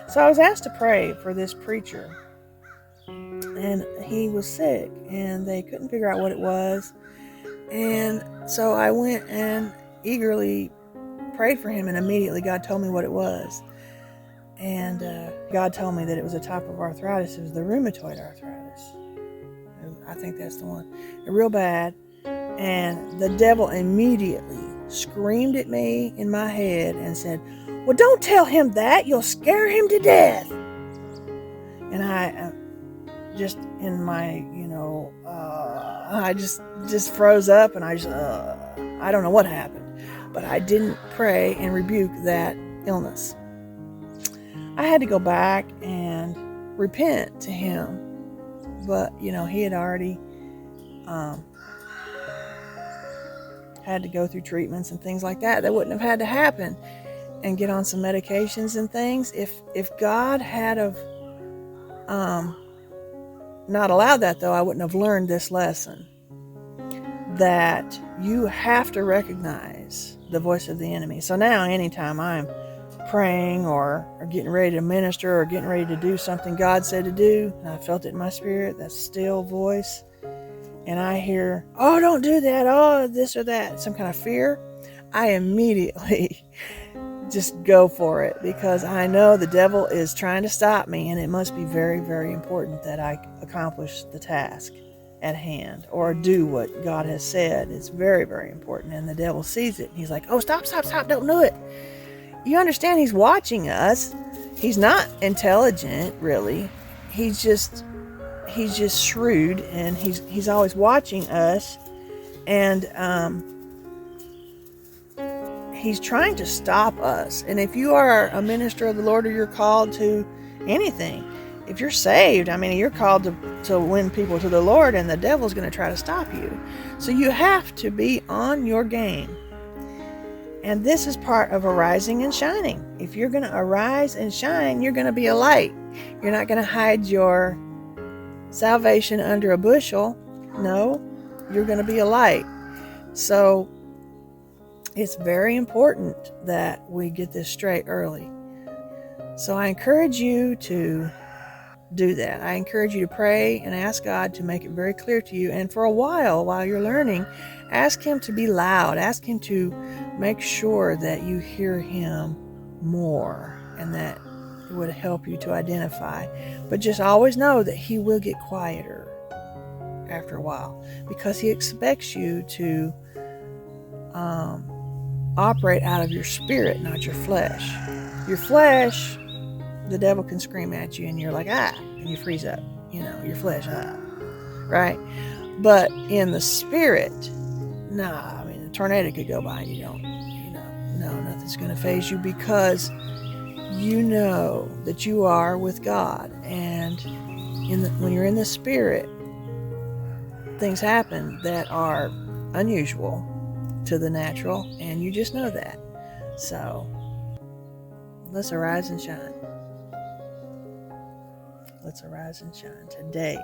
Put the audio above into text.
So I was asked to pray for this preacher, and he was sick, and they couldn't figure out what it was. And so I went and eagerly prayed for him, and immediately God told me what it was. And God told me that it was a type of arthritis. It was the rheumatoid arthritis. I think that's the one. Real bad. And the devil immediately screamed at me in my head and said, well, don't tell him that. You'll scare him to death. And I just in my, I just froze up, and I don't know what happened. But I didn't pray and rebuke that illness. I had to go back and repent to him. But, he had already had to go through treatments and things like that. That wouldn't have had to happen, and get on some medications and things. If God had have not allowed that, though, I wouldn't have learned this lesson, that you have to recognize the voice of the enemy. So now anytime I'm praying or getting ready to minister or getting ready to do something God said to do, and I felt it in my spirit, that still voice, and I hear, oh, don't do that, oh, this or that, some kind of fear, I immediately just go for it, because I know the devil is trying to stop me, and it must be very, very important that I accomplish the task at hand or do what God has said. It's very, very important, and the devil sees it. He's like, oh, stop, don't do it. You understand, he's watching us. He's not intelligent, really. He's just shrewd, and he's always watching us, and he's trying to stop us. And if you are a minister of the Lord, or you're called to anything, if you're saved, you're called to win people to the Lord, and the devil's going to try to stop you. So you have to be on your game. And this is part of arising and shining. If you're going to arise and shine, you're going to be a light. You're not going to hide your salvation under a bushel. No, you're going to be a light. So it's very important that we get this straight early. So I encourage you to do that. I encourage you to pray and ask God to make it very clear to you. And for a while you're learning, ask him to be loud. Ask him to make sure that you hear him more, and that it would help you to identify. But just always know that he will get quieter after a while, because he expects you to operate out of your spirit, not your flesh. Your flesh, the devil can scream at you, and you're like, and you freeze up, your flesh, right? But in the spirit, a tornado could go by and you don't, nothing's going to faze you, because you know that you are with God. And when you're in the spirit, things happen that are unusual to the natural, and you just know that. So let's arise and shine. Let's arise and shine today.